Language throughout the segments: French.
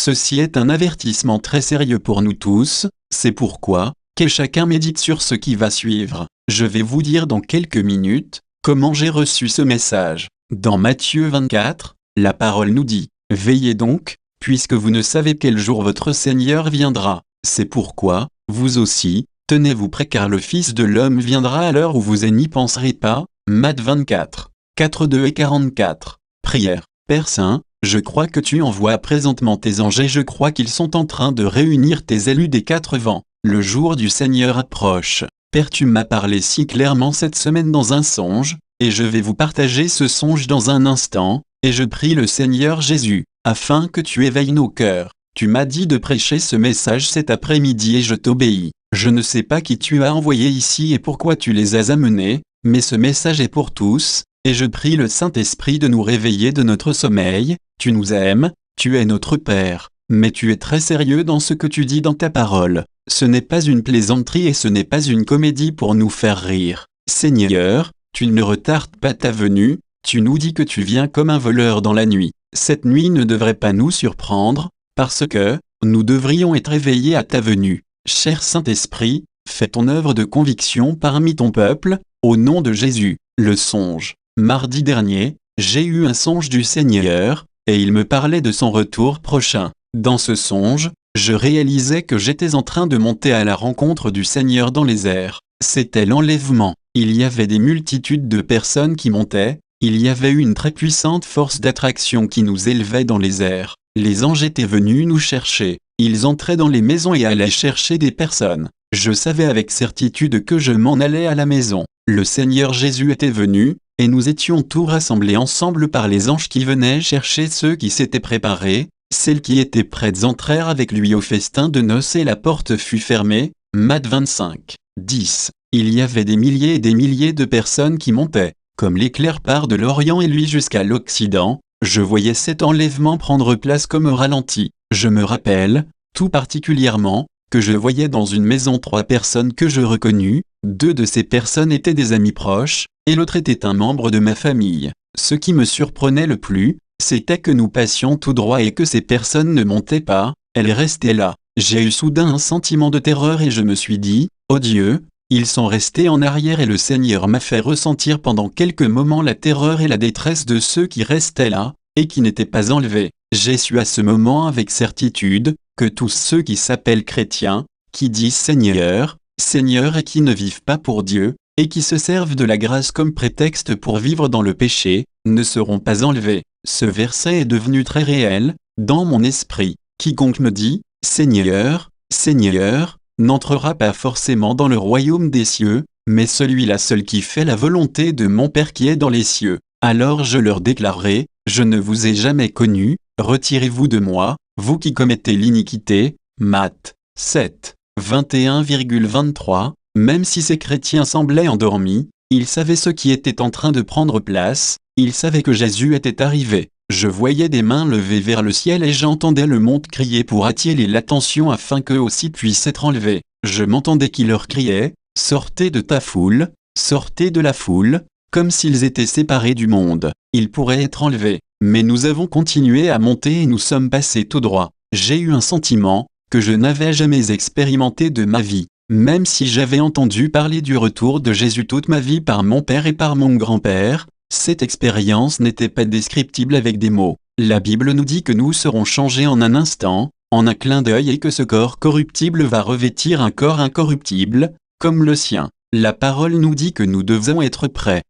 Ceci est un avertissement très sérieux pour nous tous, c'est pourquoi, que chacun médite sur ce qui va suivre. Je vais vous dire dans quelques minutes, comment j'ai reçu ce message. Dans Matthieu 24, la parole nous dit, « Veillez donc, puisque vous ne savez quel jour votre Seigneur viendra. C'est pourquoi, vous aussi, tenez-vous prêts car le Fils de l'homme viendra à l'heure où vous n'y penserez pas. » Matt 24, 42 et 44. Prière. Père Saint, je crois que tu envoies présentement tes anges et je crois qu'ils sont en train de réunir tes élus des quatre vents. Le jour du Seigneur approche. Père, tu m'as parlé si clairement cette semaine dans un songe, et je vais vous partager ce songe dans un instant, et je prie le Seigneur Jésus, afin que tu éveilles nos cœurs. Tu m'as dit de prêcher ce message cet après-midi et je t'obéis. Je ne sais pas qui tu as envoyé ici et pourquoi tu les as amenés, mais ce message est pour tous, et je prie le Saint-Esprit de nous réveiller de notre sommeil. Tu nous aimes, tu es notre Père, mais tu es très sérieux dans ce que tu dis dans ta parole. Ce n'est pas une plaisanterie et ce n'est pas une comédie pour nous faire rire. Seigneur, tu ne retardes pas ta venue, tu nous dis que tu viens comme un voleur dans la nuit. Cette nuit ne devrait pas nous surprendre, parce que nous devrions être éveillés à ta venue. Cher Saint-Esprit, fais ton œuvre de conviction parmi ton peuple, au nom de Jésus. Le songe. Mardi dernier, j'ai eu un songe du Seigneur, et il me parlait de son retour prochain. Dans ce songe, je réalisais que j'étais en train de monter à la rencontre du Seigneur dans les airs. C'était l'enlèvement. Il y avait des multitudes de personnes qui montaient, il y avait une très puissante force d'attraction qui nous élevait dans les airs. Les anges étaient venus nous chercher. Ils entraient dans les maisons et allaient chercher des personnes. Je savais avec certitude que je m'en allais à la maison. Le Seigneur Jésus était venu, et nous étions tous rassemblés ensemble par les anges qui venaient chercher ceux qui s'étaient préparés. Celles qui étaient prêtes entrèrent avec lui au festin de noces et la porte fut fermée. Matt 25, 10. Il y avait des milliers et des milliers de personnes qui montaient. Comme l'éclair part de l'Orient et lui jusqu'à l'Occident, je voyais cet enlèvement prendre place comme au ralenti. Je me rappelle, tout particulièrement, que je voyais dans une maison 3 personnes que je reconnus. 2 de ces personnes étaient des amis proches, et l'autre était un membre de ma famille. Ce qui me surprenait le plus, c'était que nous passions tout droit et que ces personnes ne montaient pas, elles restaient là. J'ai eu soudain un sentiment de terreur et je me suis dit, « Oh Dieu, ils sont restés en arrière » et le Seigneur m'a fait ressentir pendant quelques moments la terreur et la détresse de ceux qui restaient là, et qui n'étaient pas enlevés. J'ai su à ce moment avec certitude, que tous ceux qui s'appellent chrétiens, qui disent Seigneur, Seigneur et qui ne vivent pas pour Dieu, et qui se servent de la grâce comme prétexte pour vivre dans le péché, ne seront pas enlevés. Ce verset est devenu très réel, dans mon esprit. Quiconque me dit, Seigneur, Seigneur, n'entrera pas forcément dans le royaume des cieux, mais celui-là seul qui fait la volonté de mon Père qui est dans les cieux. Alors je leur déclarerai, je ne vous ai jamais connu, retirez-vous de moi, vous qui commettez l'iniquité. Matt 7, 21,23. Même si ces chrétiens semblaient endormis, ils savaient ce qui était en train de prendre place, ils savaient que Jésus était arrivé. Je voyais des mains levées vers le ciel et j'entendais le monde crier pour attirer l'attention afin qu'eux aussi puissent être enlevés. Je m'entendais qui leur criait, « Sortez de ta foule, sortez de la foule », comme s'ils étaient séparés du monde. Ils pourraient être enlevés. Mais nous avons continué à monter et nous sommes passés tout droit. J'ai eu un sentiment que je n'avais jamais expérimenté de ma vie. Même si j'avais entendu parler du retour de Jésus toute ma vie par mon père et par mon grand-père, cette expérience n'était pas descriptible avec des mots. La Bible nous dit que nous serons changés en un instant, en un clin d'œil et que ce corps corruptible va revêtir un corps incorruptible, comme le sien. La parole nous dit que nous devons être prêts,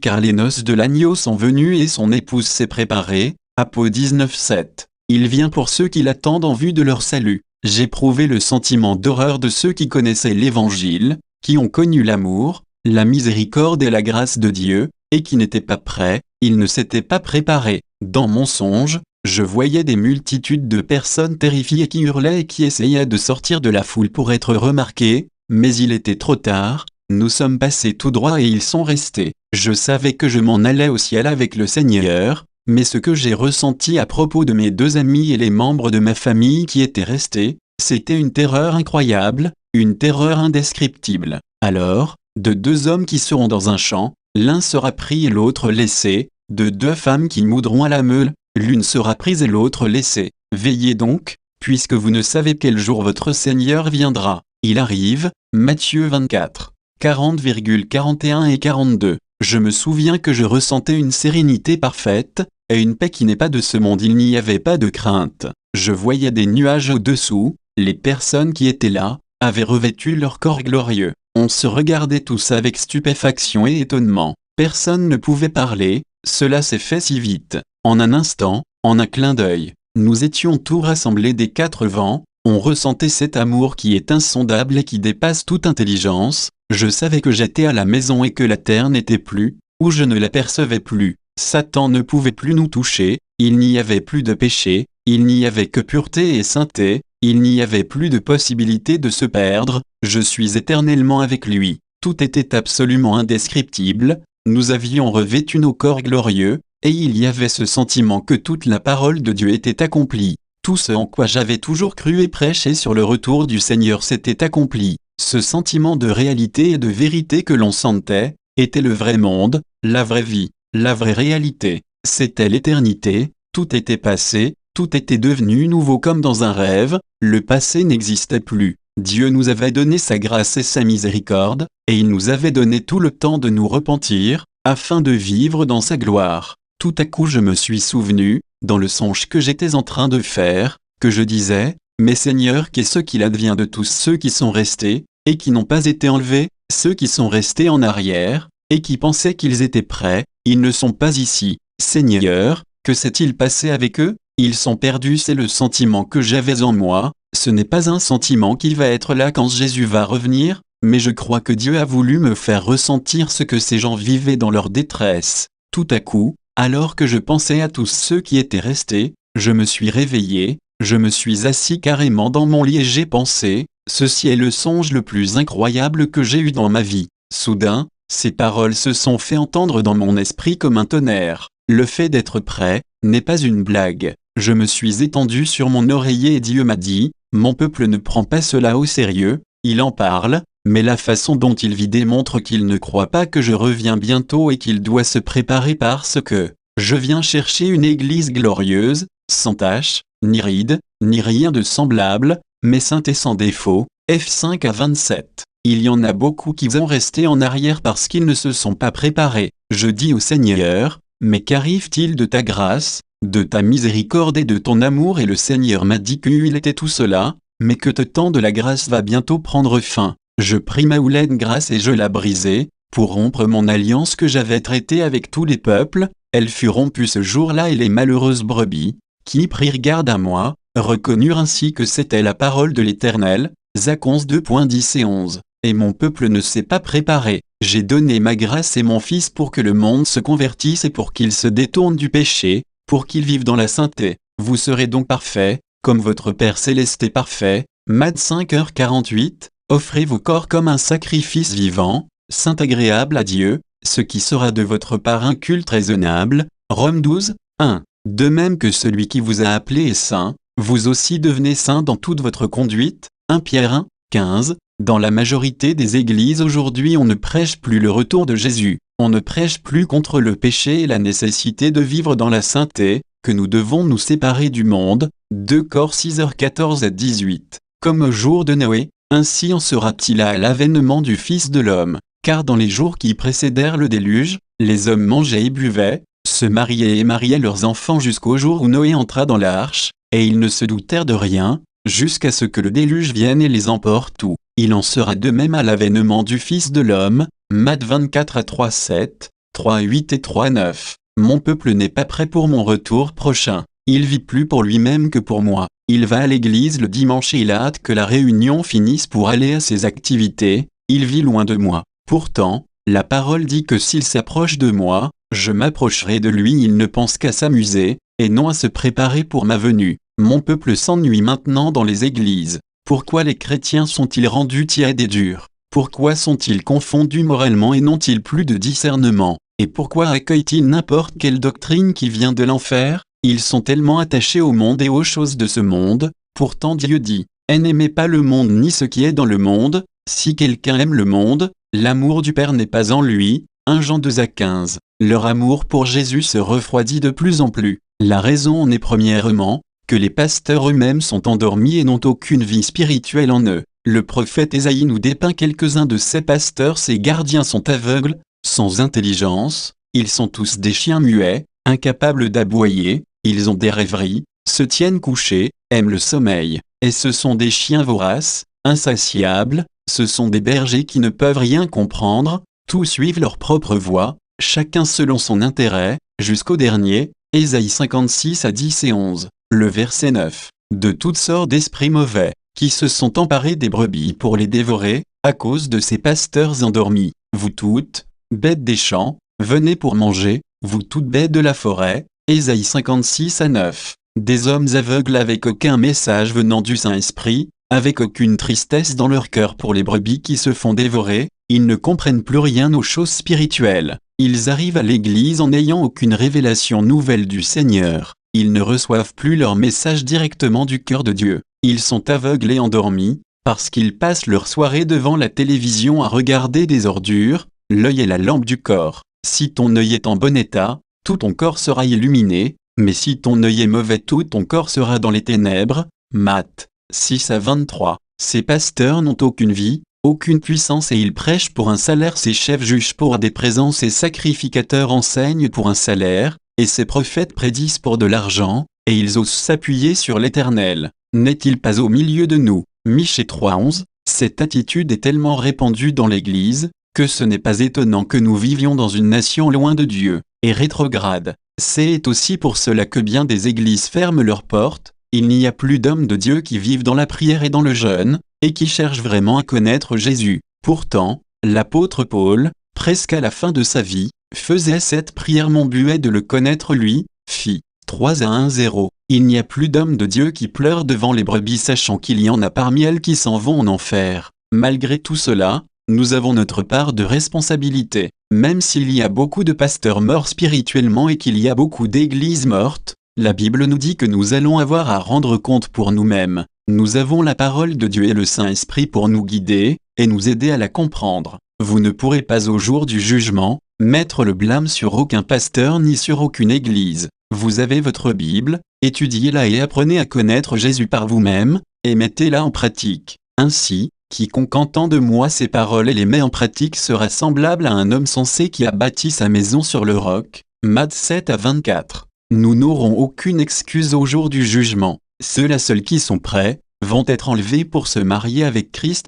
car les noces de l'agneau sont venues et son épouse s'est préparée. Apoc 19:7. Il vient pour ceux qui l'attendent en vue de leur salut. J'éprouvais le sentiment d'horreur de ceux qui connaissaient l'Évangile, qui ont connu l'amour, la miséricorde et la grâce de Dieu, et qui n'étaient pas prêts, ils ne s'étaient pas préparés. Dans mon songe, je voyais des multitudes de personnes terrifiées qui hurlaient et qui essayaient de sortir de la foule pour être remarquées, mais il était trop tard, nous sommes passés tout droit et ils sont restés. Je savais que je m'en allais au ciel avec le Seigneur, mais ce que j'ai ressenti à propos de mes 2 amis et les membres de ma famille qui étaient restés, c'était une terreur incroyable, une terreur indescriptible. Alors, de 2 hommes qui seront dans un champ, l'un sera pris et l'autre laissé, de 2 femmes qui moudront à la meule, l'une sera prise et l'autre laissée. Veillez donc, puisque vous ne savez quel jour votre Seigneur viendra. Il arrive, Matthieu 24, 40,41 et 42. Je me souviens que je ressentais une sérénité parfaite, et une paix qui n'est pas de ce monde. Il n'y avait pas de crainte. Je voyais des nuages au-dessous, les personnes qui étaient là, avaient revêtu leur corps glorieux. On se regardait tous avec stupéfaction et étonnement. Personne ne pouvait parler, cela s'est fait si vite. En un instant, en un clin d'œil, nous étions tous rassemblés des quatre vents, on ressentait cet amour qui est insondable et qui dépasse toute intelligence. Je savais que j'étais à la maison et que la terre n'était plus, ou je ne l'apercevais plus. Satan ne pouvait plus nous toucher, il n'y avait plus de péché, il n'y avait que pureté et sainteté, il n'y avait plus de possibilité de se perdre, je suis éternellement avec lui. Tout était absolument indescriptible, nous avions revêtu nos corps glorieux, et il y avait ce sentiment que toute la parole de Dieu était accomplie. Tout ce en quoi j'avais toujours cru et prêché sur le retour du Seigneur s'était accompli. Ce sentiment de réalité et de vérité que l'on sentait, était le vrai monde, la vraie vie, la vraie réalité. C'était l'éternité, tout était passé, tout était devenu nouveau comme dans un rêve, le passé n'existait plus. Dieu nous avait donné sa grâce et sa miséricorde, et il nous avait donné tout le temps de nous repentir, afin de vivre dans sa gloire. Tout à coup je me suis souvenu, dans le songe que j'étais en train de faire, que je disais, « Mais Seigneur, qu'est-ce qu'il advient de tous ceux qui sont restés, et qui n'ont pas été enlevés, ceux qui sont restés en arrière, et qui pensaient qu'ils étaient prêts, ils ne sont pas ici. Seigneur, que s'est-il passé avec eux? Ils sont perdus. » C'est le sentiment que j'avais en moi. Ce n'est pas un sentiment qui va être là quand Jésus va revenir, mais je crois que Dieu a voulu me faire ressentir ce que ces gens vivaient dans leur détresse. Tout à coup, alors que je pensais à tous ceux qui étaient restés, je me suis réveillé, je me suis assis carrément dans mon lit et j'ai pensé, ceci est le songe le plus incroyable que j'ai eu dans ma vie. Soudain, ces paroles se sont fait entendre dans mon esprit comme un tonnerre. Le fait d'être prêt n'est pas une blague. Je me suis étendu sur mon oreiller et Dieu m'a dit, « Mon peuple ne prend pas cela au sérieux, il en parle, mais la façon dont il vit démontre qu'il ne croit pas que je reviens bientôt et qu'il doit se préparer parce que je viens chercher une église glorieuse, sans tache, ni ride, ni rien de semblable, mais sainte et sans défaut. » F5 à 27. Il y en a beaucoup qui vont rester en arrière parce qu'ils ne se sont pas préparés. Je dis au Seigneur, « Mais qu'arrive-t-il de ta grâce, de ta miséricorde et de ton amour ?» Et le Seigneur m'a dit qu'il était tout cela, mais que le temps de la grâce va bientôt prendre fin. Je pris ma houlette grâce et je la brisai, pour rompre mon alliance que j'avais traitée avec tous les peuples. Elle fut rompue ce jour-là et les malheureuses brebis, qui prirent garde à moi, reconnurent ainsi que c'était la parole de l'Éternel. Zac 11:2.10 et 11. Et mon peuple ne s'est pas préparé. J'ai donné ma grâce et mon Fils pour que le monde se convertisse et pour qu'il se détourne du péché, pour qu'il vive dans la sainteté. Vous serez donc parfaits, comme votre Père Céleste est parfait. Matt 5h48. Offrez vos corps comme un sacrifice vivant, saint agréable à Dieu, ce qui sera de votre part un culte raisonnable. Romains 12:1. De même que celui qui vous a appelé est saint, vous aussi devenez saints dans toute votre conduite. 1 Pierre 1:15. Dans la majorité des églises aujourd'hui on ne prêche plus le retour de Jésus, on ne prêche plus contre le péché et la nécessité de vivre dans la sainteté, que nous devons nous séparer du monde. 2 Cor 6h14 à 18. Comme au jour de Noé, ainsi en sera-t-il à l'avènement du Fils de l'homme, car dans les jours qui précédèrent le déluge, les hommes mangeaient et buvaient, se mariaient et mariaient leurs enfants jusqu'au jour où Noé entra dans l'arche, et ils ne se doutèrent de rien, jusqu'à ce que le déluge vienne et les emporte tout. Il en sera de même à l'avènement du Fils de l'homme. Matt 24 à 3:7, 3:8 et 3:9. Mon peuple n'est pas prêt pour mon retour prochain. Il vit plus pour lui-même que pour moi. Il va à l'église le dimanche et il a hâte que la réunion finisse pour aller à ses activités. Il vit loin de moi. Pourtant, la parole dit que s'il s'approche de moi, je m'approcherai de lui. Il ne pense qu'à s'amuser, et non à se préparer pour ma venue. Mon peuple s'ennuie maintenant dans les églises. Pourquoi les chrétiens sont-ils rendus tièdes et durs? Pourquoi sont-ils confondus moralement et n'ont-ils plus de discernement? Et pourquoi accueillent-ils n'importe quelle doctrine qui vient de l'enfer? Ils sont tellement attachés au monde et aux choses de ce monde. Pourtant Dieu dit, « N'aimez pas le monde ni ce qui est dans le monde. Si quelqu'un aime le monde, l'amour du Père n'est pas en lui. » 1 Jean 2 à 15. Leur amour pour Jésus se refroidit de plus en plus. La raison en est premièrement que les pasteurs eux-mêmes sont endormis et n'ont aucune vie spirituelle en eux. Le prophète Ésaïe nous dépeint quelques-uns de ces pasteurs. Ces gardiens sont aveugles, sans intelligence, ils sont tous des chiens muets, incapables d'aboyer, ils ont des rêveries, se tiennent couchés, aiment le sommeil, et ce sont des chiens voraces, insatiables, ce sont des bergers qui ne peuvent rien comprendre, tous suivent leur propre voie, chacun selon son intérêt, jusqu'au dernier. Ésaïe 56 à 10 et 11, le verset 9. De toutes sortes d'esprits mauvais, qui se sont emparés des brebis pour les dévorer, à cause de ces pasteurs endormis. Vous toutes, bêtes des champs, venez pour manger, vous toutes bêtes de la forêt. Ésaïe 56 à 9. Des hommes aveugles avec aucun message venant du Saint-Esprit, avec aucune tristesse dans leur cœur pour les brebis qui se font dévorer, ils ne comprennent plus rien aux choses spirituelles. Ils arrivent à l'église en n'ayant aucune révélation nouvelle du Seigneur. Ils ne reçoivent plus leur message directement du cœur de Dieu. Ils sont aveugles et endormis, parce qu'ils passent leur soirée devant la télévision à regarder des ordures. L'œil est la lampe du corps. Si ton œil est en bon état, tout ton corps sera illuminé, mais si ton œil est mauvais, tout ton corps sera dans les ténèbres. Matthieu 6 à 23. Ces pasteurs n'ont aucune vie, aucune puissance et ils prêchent pour un salaire. Ces chefs jugent pour des présents. Ces sacrificateurs enseignent pour un salaire, et ces prophètes prédisent pour de l'argent, et ils osent s'appuyer sur l'Éternel. N'est-il pas au milieu de nous? Michée 3:11. Cette attitude est tellement répandue dans l'Église, que ce n'est pas étonnant que nous vivions dans une nation loin de Dieu, et rétrograde. C'est aussi pour cela que bien des églises ferment leurs portes. Il n'y a plus d'hommes de Dieu qui vivent dans la prière et dans le jeûne, et qui cherchent vraiment à connaître Jésus. Pourtant, l'apôtre Paul, presque à la fin de sa vie, faisait cette prière: mon but est de le connaître lui. Phi 3 à 1-0. Il n'y a plus d'hommes de Dieu qui pleurent devant les brebis, sachant qu'il y en a parmi elles qui s'en vont en enfer. Malgré tout cela, nous avons notre part de responsabilité. Même s'il y a beaucoup de pasteurs morts spirituellement et qu'il y a beaucoup d'églises mortes, la Bible nous dit que nous allons avoir à rendre compte pour nous-mêmes. Nous avons la parole de Dieu et le Saint-Esprit pour nous guider, et nous aider à la comprendre. Vous ne pourrez pas au jour du jugement, mettre le blâme sur aucun pasteur ni sur aucune église. Vous avez votre Bible, étudiez-la et apprenez à connaître Jésus par vous-même, et mettez-la en pratique. Ainsi, quiconque entend de moi ces paroles et les met en pratique sera semblable à un homme sensé qui a bâti sa maison sur le roc. Matthieu 7 à 24. Nous n'aurons aucune excuse au jour du jugement. Ceux-là seuls qui sont prêts, vont être enlevés pour se marier avec Christ.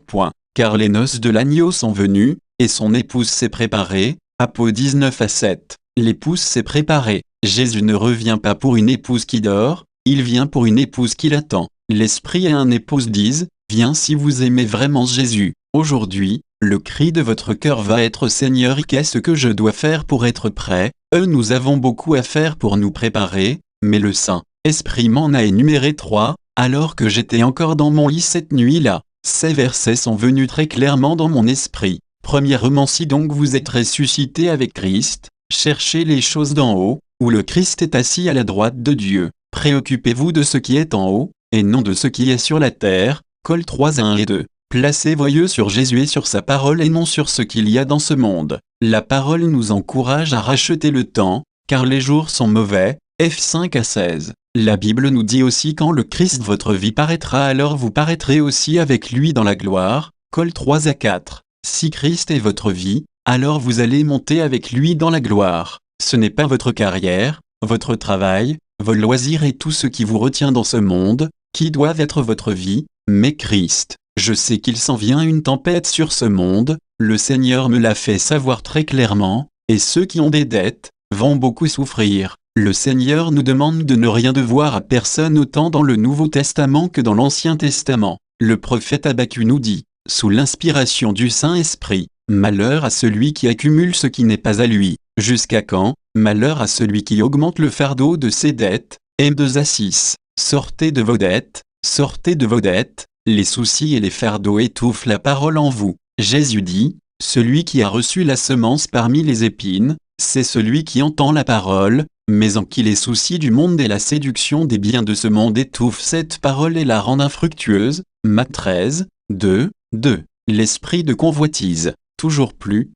Car les noces de l'agneau sont venues, et son épouse s'est préparée. Apôtre 19 à 7. L'épouse s'est préparée. Jésus ne revient pas pour une épouse qui dort, il vient pour une épouse qui l'attend. L'Esprit et un épouse disent: viens si vous aimez vraiment Jésus. Aujourd'hui, le cri de votre cœur va être: Seigneur, qu'est-ce que je dois faire pour être prêt? Nous avons beaucoup à faire pour nous préparer, mais le Saint-Esprit m'en a énuméré 3, alors que j'étais encore dans mon lit cette nuit-là. Ces versets sont venus très clairement dans mon esprit. Premièrement, si donc vous êtes ressuscité avec Christ, cherchez les choses d'en haut, où le Christ est assis à la droite de Dieu. Préoccupez-vous de ce qui est en haut, et non de ce qui est sur la terre. Col 3 1 et 2. Placez vos yeux sur Jésus et sur sa parole et non sur ce qu'il y a dans ce monde. La parole nous encourage à racheter le temps, car les jours sont mauvais. F 5 à 16. La Bible nous dit aussi: quand le Christ votre vie paraîtra, alors vous paraîtrez aussi avec lui dans la gloire. Col 3 à 4. Si Christ est votre vie, alors vous allez monter avec lui dans la gloire. Ce n'est pas votre carrière, votre travail, vos loisirs et tout ce qui vous retient dans ce monde, qui doivent être votre vie, mais Christ. Je sais qu'il s'en vient une tempête sur ce monde, le Seigneur me l'a fait savoir très clairement, et ceux qui ont des dettes, vont beaucoup souffrir. Le Seigneur nous demande de ne rien devoir à personne autant dans le Nouveau Testament que dans l'Ancien Testament. Le prophète Habakkuk nous dit, sous l'inspiration du Saint-Esprit: malheur à celui qui accumule ce qui n'est pas à lui. Jusqu'à quand? Malheur à celui qui augmente le fardeau de ses dettes. M2 à 6. Sortez de vos dettes, sortez de vos dettes. Les soucis et les fardeaux étouffent la parole en vous. Jésus dit: celui qui a reçu la semence parmi les épines, c'est celui qui entend la parole, mais en qui les soucis du monde et la séduction des biens de ce monde étouffent cette parole et la rendent infructueuse. Matthieu 13, 2. L'esprit de convoitise. Toujours plus,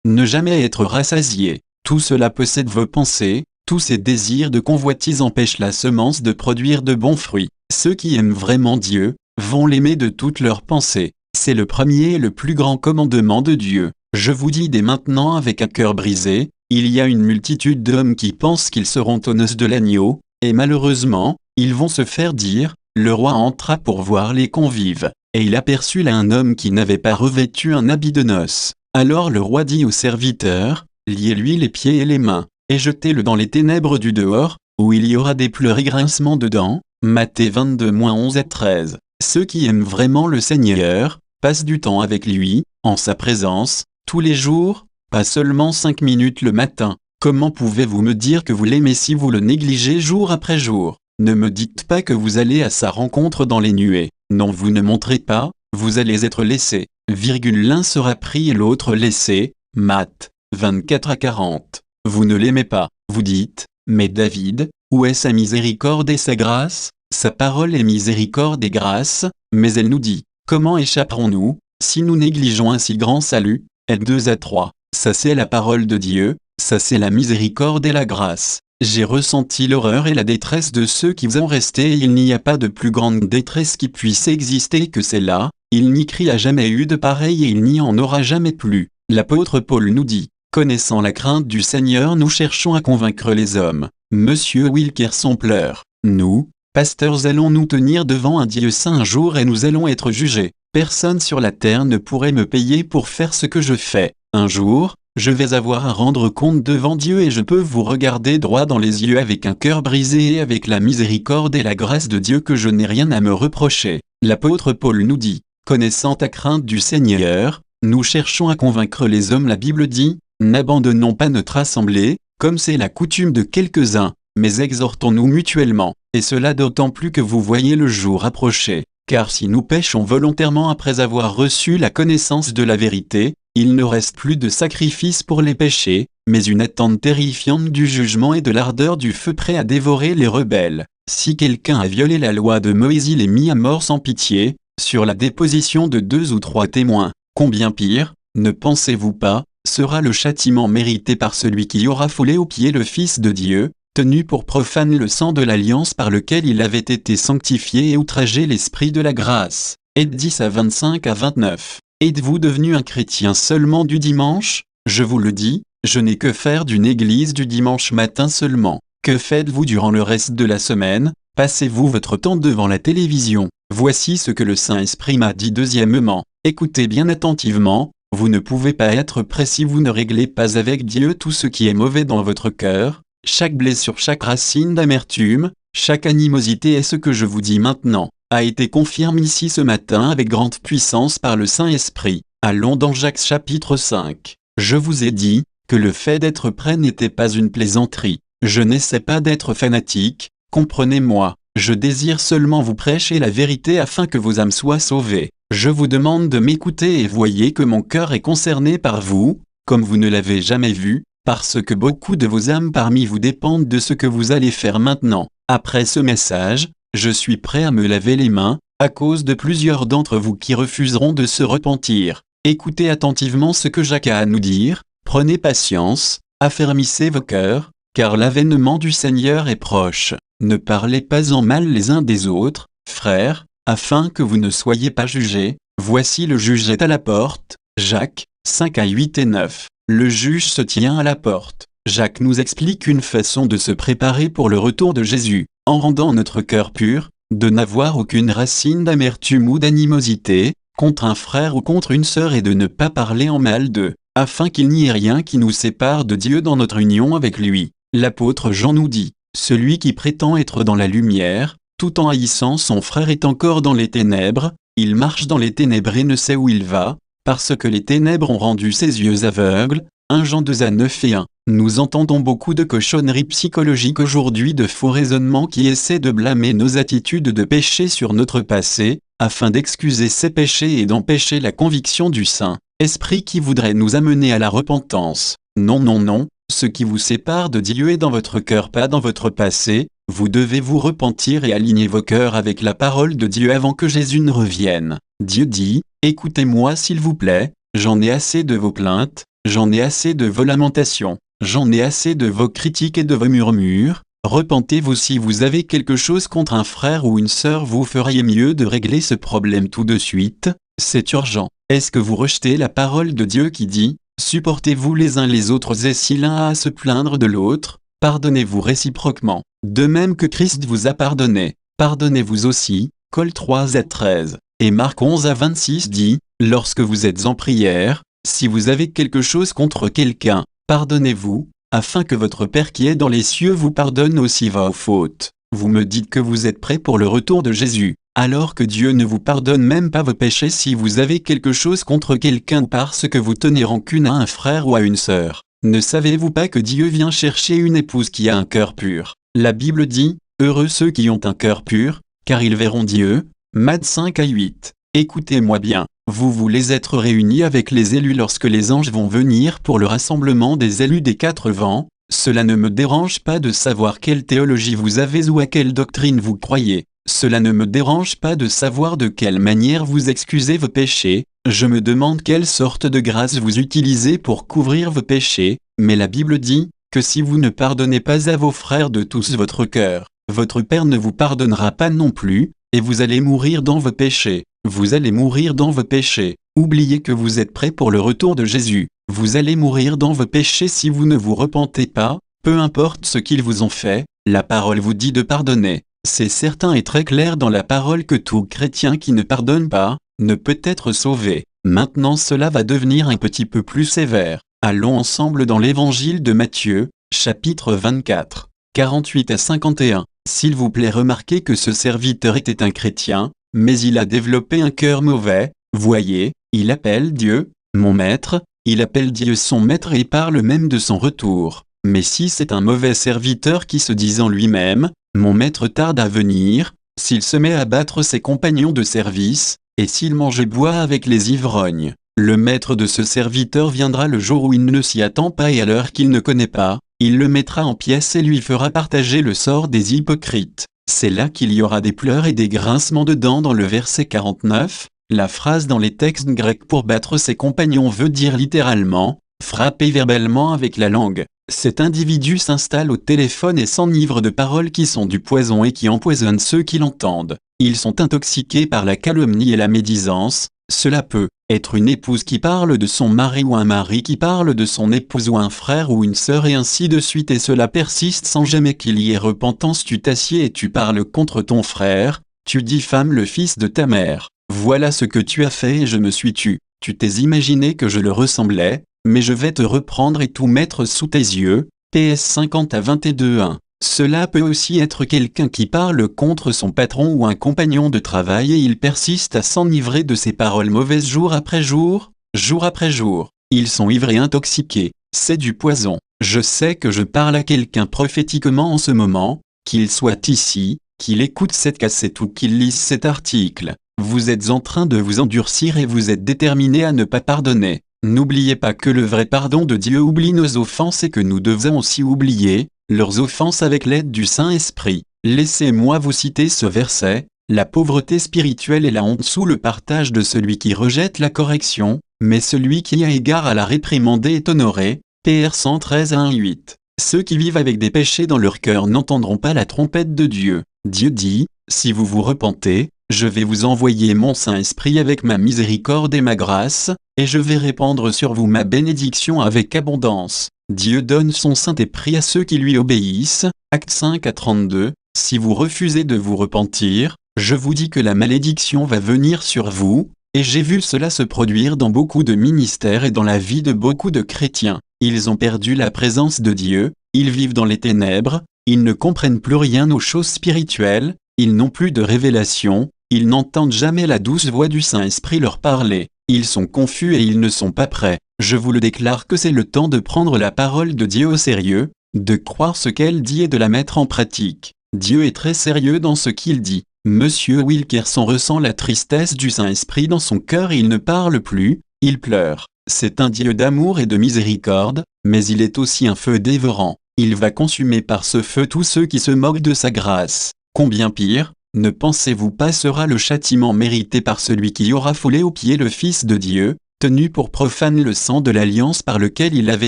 ne jamais être rassasié. Tout cela possède vos pensées, Tous ces désirs de convoitise empêchent la semence de produire de bons fruits. Ceux qui aiment vraiment Dieu vont l'aimer de toutes leurs pensées. C'est le premier et le plus grand commandement de Dieu. Je vous dis dès maintenant avec un cœur brisé, il y a une multitude d'hommes qui pensent qu'ils seront aux noces de l'agneau, et malheureusement, ils vont se faire dire, le roi entra pour voir les convives, et il aperçut là un homme qui n'avait pas revêtu un habit de noces. Alors le roi dit aux serviteurs, liez-lui les pieds et les mains, et jetez-le dans les ténèbres du dehors, où il y aura des pleurs et grincements de dents. Matthieu 22-11-13. Ceux qui aiment vraiment le Seigneur, passent du temps avec lui, en sa présence, tous les jours, pas seulement 5 minutes le matin. Comment pouvez-vous me dire que vous l'aimez si vous le négligez jour après jour? Ne me dites pas que vous allez à sa rencontre dans les nuées. Non, vous ne montrez pas, vous allez être laissé. L'un sera pris et l'autre laissé. Matthieu 24-40. Vous ne l'aimez pas, vous dites, mais David, où est sa miséricorde et sa grâce? Sa parole est miséricorde et grâce, mais elle nous dit, comment échapperons-nous, si nous négligeons un si grand salut? L2-3. Ça c'est la parole de Dieu, ça c'est la miséricorde et la grâce. J'ai ressenti l'horreur et la détresse de ceux qui en restaient et il n'y a pas de plus grande détresse qui puisse exister que celle-là, il n'y a jamais eu de pareil et il n'y en aura jamais plus. L'apôtre Paul nous dit, connaissant la crainte du Seigneur nous cherchons à convaincre les hommes. Monsieur Wilkerson pleure. Nous, pasteurs allons nous tenir devant un Dieu saint un jour et nous allons être jugés. Personne sur la terre ne pourrait me payer pour faire ce que je fais. Un jour, je vais avoir à rendre compte devant Dieu et je peux vous regarder droit dans les yeux avec un cœur brisé et avec la miséricorde et la grâce de Dieu que je n'ai rien à me reprocher. L'apôtre Paul nous dit, connaissant ta crainte du Seigneur, nous cherchons à convaincre les hommes. La Bible dit, n'abandonnons pas notre assemblée, comme c'est la coutume de quelques-uns, mais exhortons-nous mutuellement, et cela d'autant plus que vous voyez le jour approcher. Car si nous péchons volontairement après avoir reçu la connaissance de la vérité, il ne reste plus de sacrifice pour les péchés, mais une attente terrifiante du jugement et de l'ardeur du feu prêt à dévorer les rebelles. Si quelqu'un a violé la loi de Moïse, il est mis à mort sans pitié, sur la déposition de 2 ou 3 témoins. Combien pire, ne pensez-vous pas, sera le châtiment mérité par celui qui aura foulé aux pieds le Fils de Dieu, tenu pour profane le sang de l'alliance par lequel il avait été sanctifié et outragé l'esprit de la grâce. Et 10-25-29. Êtes-vous devenu un chrétien seulement du dimanche? Je vous le dis, je n'ai que faire d'une église du dimanche matin seulement. Que faites-vous durant le reste de la semaine? Passez-vous votre temps devant la télévision? Voici ce que le Saint-Esprit m'a dit. Deuxièmement, écoutez bien attentivement, vous ne pouvez pas être prêt si vous ne réglez pas avec Dieu tout ce qui est mauvais dans votre cœur. Chaque blessure, chaque racine d'amertume, chaque animosité est ce que je vous dis maintenant, a été confirmé ici ce matin avec grande puissance par le Saint-Esprit. Allons dans Jacques chapitre 5. Je vous ai dit que le fait d'être prêt n'était pas une plaisanterie. Je n'essaie pas d'être fanatique, comprenez-moi, je désire seulement vous prêcher la vérité afin que vos âmes soient sauvées. Je vous demande de m'écouter et voyez que mon cœur est concerné par vous, comme vous ne l'avez jamais vu, parce que beaucoup de vos âmes parmi vous dépendent de ce que vous allez faire maintenant. Après ce message, je suis prêt à me laver les mains, à cause de plusieurs d'entre vous qui refuseront de se repentir. Écoutez attentivement ce que Jacques a à nous dire, prenez patience, affermissez vos cœurs, car l'avènement du Seigneur est proche. Ne parlez pas en mal les uns des autres, frères, afin que vous ne soyez pas jugés. Voici le juge est à la porte. Jacques 5-8-9. Le juge se tient à la porte. Jacques nous explique une façon de se préparer pour le retour de Jésus, en rendant notre cœur pur, de n'avoir aucune racine d'amertume ou d'animosité, contre un frère ou contre une sœur et de ne pas parler en mal d'eux, afin qu'il n'y ait rien qui nous sépare de Dieu dans notre union avec lui. L'apôtre Jean nous dit, celui qui prétend être dans la lumière, tout en haïssant son frère est encore dans les ténèbres, il marche dans les ténèbres et ne sait où il va, parce que les ténèbres ont rendu ses yeux aveugles. 1 Jean 2-9-1. Nous entendons beaucoup de cochonneries psychologiques aujourd'hui, de faux raisonnements qui essaient de blâmer nos attitudes de péché sur notre passé, afin d'excuser ces péchés et d'empêcher la conviction du Saint-Esprit qui voudrait nous amener à la repentance. Non, non, non, ce qui vous sépare de Dieu est dans votre cœur, pas dans votre passé. Vous devez vous repentir et aligner vos cœurs avec la parole de Dieu avant que Jésus ne revienne. Dieu dit, écoutez-moi s'il vous plaît, j'en ai assez de vos plaintes, j'en ai assez de vos lamentations, J'en ai assez de vos critiques et de vos murmures. Repentez-vous si vous avez quelque chose contre un frère ou une sœur, vous feriez mieux de régler ce problème tout de suite, c'est urgent. Est-ce que vous rejetez la parole de Dieu qui dit « Supportez-vous les uns les autres et si l'un a à se plaindre de l'autre, pardonnez-vous réciproquement. De même que Christ vous a pardonné, pardonnez-vous aussi ». Col 3 à 13. Et Marc 11 à 26 dit « Lorsque vous êtes en prière, si vous avez quelque chose contre quelqu'un, pardonnez-vous, afin que votre Père qui est dans les cieux vous pardonne aussi vos fautes. » Vous me dites que vous êtes prêts pour le retour de Jésus, alors que Dieu ne vous pardonne même pas vos péchés si vous avez quelque chose contre quelqu'un ou parce que vous tenez rancune à un frère ou à une sœur. Ne savez-vous pas que Dieu vient chercher une épouse qui a un cœur pur? La Bible dit « Heureux ceux qui ont un cœur pur, car ils verront Dieu. » Matthieu 5 à 8. Écoutez-moi bien, vous voulez être réunis avec les élus lorsque les anges vont venir pour le rassemblement des élus des quatre vents. Cela ne me dérange pas de savoir quelle théologie vous avez ou à quelle doctrine vous croyez. Cela ne me dérange pas de savoir de quelle manière vous excusez vos péchés. Je me demande quelle sorte de grâce vous utilisez pour couvrir vos péchés. Mais la Bible dit que si vous ne pardonnez pas à vos frères de tous votre cœur, votre Père ne vous pardonnera pas non plus. Et vous allez mourir dans vos péchés. Vous allez mourir dans vos péchés. Oubliez que vous êtes prêts pour le retour de Jésus. Vous allez mourir dans vos péchés si vous ne vous repentez pas, peu importe ce qu'ils vous ont fait, la parole vous dit de pardonner. C'est certain et très clair dans la parole que tout chrétien qui ne pardonne pas, ne peut être sauvé. Maintenant cela va devenir un petit peu plus sévère. Allons ensemble dans l'évangile de Matthieu, chapitre 24, 48 à 51. S'il vous plaît, remarquez que ce serviteur était un chrétien, mais il a développé un cœur mauvais. Voyez, il appelle Dieu, mon maître, il appelle Dieu son maître et parle même de son retour. Mais si c'est un mauvais serviteur qui se dit en lui-même, mon maître tarde à venir, s'il se met à battre ses compagnons de service, et s'il mange et boit avec les ivrognes, le maître de ce serviteur viendra le jour où il ne s'y attend pas et à l'heure qu'il ne connaît pas. Il le mettra en pièces et lui fera partager le sort des hypocrites. C'est là qu'il y aura des pleurs et des grincements de dents dans le verset 49. La phrase dans les textes grecs pour battre ses compagnons veut dire littéralement « frapper verbalement avec la langue ». Cet individu s'installe au téléphone et s'enivre de paroles qui sont du poison et qui empoisonnent ceux qui l'entendent. Ils sont intoxiqués par la calomnie et la médisance. Cela peut être une épouse qui parle de son mari ou un mari qui parle de son épouse ou un frère ou une sœur et ainsi de suite et cela persiste sans jamais qu'il y ait repentance. Tu t'assieds et tu parles contre ton frère, tu diffames le fils de ta mère. Voilà ce que tu as fait et je me suis tu. Tu t'es imaginé que je le ressemblais, mais je vais te reprendre et tout mettre sous tes yeux. PS 50 à 22:1. Cela peut aussi être quelqu'un qui parle contre son patron ou un compagnon de travail et il persiste à s'enivrer de ses paroles mauvaises jour après jour, jour après jour. Ils sont ivres et intoxiqués. C'est du poison. Je sais que je parle à quelqu'un prophétiquement en ce moment, qu'il soit ici, qu'il écoute cette cassette ou qu'il lise cet article. Vous êtes en train de vous endurcir et vous êtes déterminé à ne pas pardonner. N'oubliez pas que le vrai pardon de Dieu oublie nos offenses et que nous devons aussi oublier leurs offenses avec l'aide du Saint-Esprit. Laissez-moi vous citer ce verset, « La pauvreté spirituelle et la honte sous le partage de celui qui rejette la correction, mais celui qui a égard à la réprimander est honoré. » PR 113 à 1:8. Ceux qui vivent avec des péchés dans leur cœur n'entendront pas la trompette de Dieu. Dieu dit, « Si vous vous repentez, je vais vous envoyer mon Saint-Esprit avec ma miséricorde et ma grâce, et je vais répandre sur vous ma bénédiction avec abondance. » Dieu donne son Saint-Esprit à ceux qui lui obéissent. Actes 5 à 32. Si vous refusez de vous repentir, je vous dis que la malédiction va venir sur vous, et j'ai vu cela se produire dans beaucoup de ministères et dans la vie de beaucoup de chrétiens. Ils ont perdu la présence de Dieu, ils vivent dans les ténèbres, ils ne comprennent plus rien aux choses spirituelles, ils n'ont plus de révélation, ils n'entendent jamais la douce voix du Saint-Esprit leur parler. Ils sont confus et ils ne sont pas prêts. Je vous le déclare que c'est le temps de prendre la parole de Dieu au sérieux, de croire ce qu'elle dit et de la mettre en pratique. Dieu est très sérieux dans ce qu'il dit. Monsieur Wilkerson ressent la tristesse du Saint-Esprit dans son cœur et il ne parle plus, il pleure. C'est un Dieu d'amour et de miséricorde, mais il est aussi un feu dévorant. Il va consumer par ce feu tous ceux qui se moquent de sa grâce. Combien pire, ne pensez-vous pas sera le châtiment mérité par celui qui aura foulé aux pieds le Fils de Dieu, tenu pour profane le sang de l'alliance par lequel il avait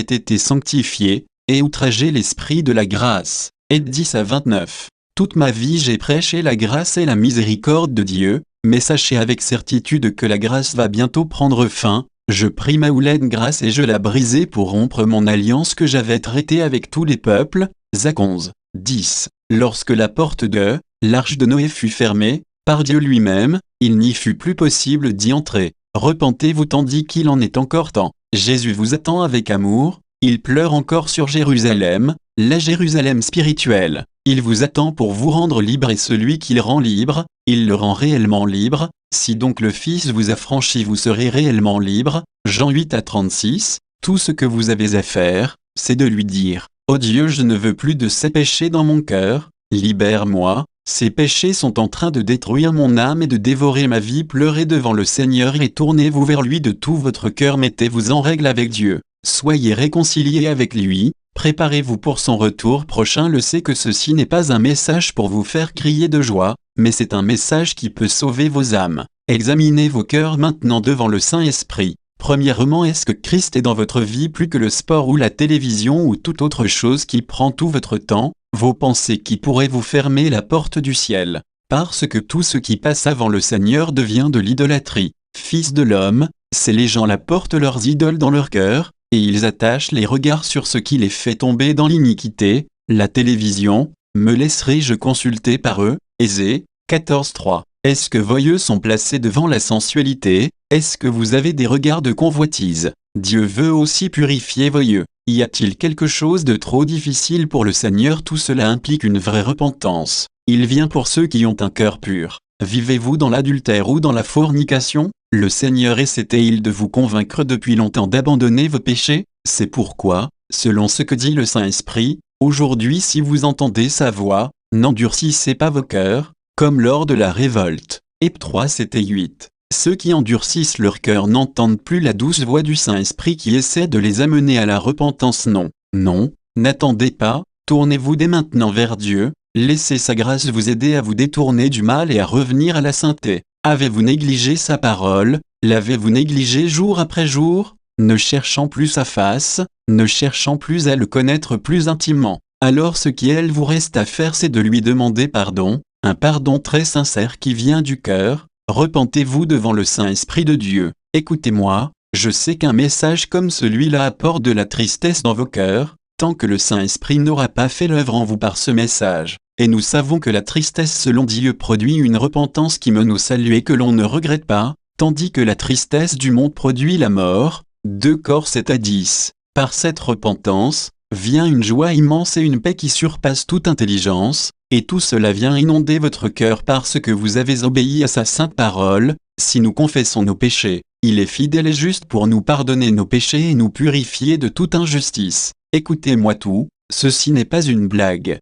été sanctifié, et outragé l'esprit de la grâce. Et 10 à 29. Toute ma vie j'ai prêché la grâce et la miséricorde de Dieu, mais sachez avec certitude que la grâce va bientôt prendre fin. Je pris ma houlaine grâce et je la brisai pour rompre mon alliance que j'avais traitée avec tous les peuples. Zac 11, 10. Lorsque la porte de l'arche de Noé fut fermée, par Dieu lui-même, il n'y fut plus possible d'y entrer. Repentez-vous tandis qu'il en est encore temps. Jésus vous attend avec amour, il pleure encore sur Jérusalem, la Jérusalem spirituelle. Il vous attend pour vous rendre libre et celui qu'il rend libre, il le rend réellement libre. Si donc le Fils vous a franchi, vous serez réellement libre. Jean 8 à 36. Tout ce que vous avez à faire, c'est de lui dire: ô Dieu, je ne veux plus de ces péchés dans mon cœur, libère-moi. Ces péchés sont en train de détruire mon âme et de dévorer ma vie. Pleurez devant le Seigneur et tournez-vous vers lui de tout votre cœur. Mettez-vous en règle avec Dieu. Soyez réconciliés avec lui. Préparez-vous pour son retour prochain. Le sait que ceci n'est pas un message pour vous faire crier de joie, mais c'est un message qui peut sauver vos âmes. Examinez vos cœurs maintenant devant le Saint-Esprit. Premièrement, est-ce que Christ est dans votre vie plus que le sport ou la télévision ou toute autre chose qui prend tout votre temps, vos pensées qui pourraient vous fermer la porte du ciel? Parce que tout ce qui passe avant le Seigneur devient de l'idolâtrie. Fils de l'homme, c'est les gens la portent leurs idoles dans leur cœur, et ils attachent les regards sur ce qui les fait tomber dans l'iniquité. La télévision, me laisserai-je consulter par eux? Ésée 14:3. Est-ce que vos yeux sont placés devant la sensualité? Est-ce que vous avez des regards de convoitise? Dieu veut aussi purifier vos yeux. Y a-t-il quelque chose de trop difficile pour le Seigneur? Tout cela implique une vraie repentance. Il vient pour ceux qui ont un cœur pur. Vivez-vous dans l'adultère ou dans la fornication? Le Seigneur essaie-t-il de vous convaincre depuis longtemps d'abandonner vos péchés? C'est pourquoi, selon ce que dit le Saint-Esprit, aujourd'hui si vous entendez sa voix, n'endurcissez pas vos cœurs, comme lors de la révolte. Héb 3, 7 et 8. Ceux qui endurcissent leur cœur n'entendent plus la douce voix du Saint-Esprit qui essaie de les amener à la repentance. Non, non, n'attendez pas, tournez-vous dès maintenant vers Dieu, laissez sa grâce vous aider à vous détourner du mal et à revenir à la sainteté. Avez-vous négligé sa parole? L'avez-vous négligé jour après jour, ne cherchant plus sa face, ne cherchant plus à le connaître plus intimement? Alors ce qui vous reste à faire, c'est de lui demander pardon, un pardon très sincère qui vient du cœur. Repentez-vous devant le Saint-Esprit de Dieu. Écoutez-moi, je sais qu'un message comme celui-là apporte de la tristesse dans vos cœurs, tant que le Saint-Esprit n'aura pas fait l'œuvre en vous par ce message. Et nous savons que la tristesse selon Dieu produit une repentance qui mène au salut et que l'on ne regrette pas, tandis que la tristesse du monde produit la mort. 2 Cor 7 à 10. Par cette repentance, vient une joie immense et une paix qui surpasse toute intelligence, et tout cela vient inonder votre cœur parce que vous avez obéi à sa sainte parole. Si nous confessons nos péchés, il est fidèle et juste pour nous pardonner nos péchés et nous purifier de toute injustice. Écoutez-moi tout, ceci n'est pas une blague.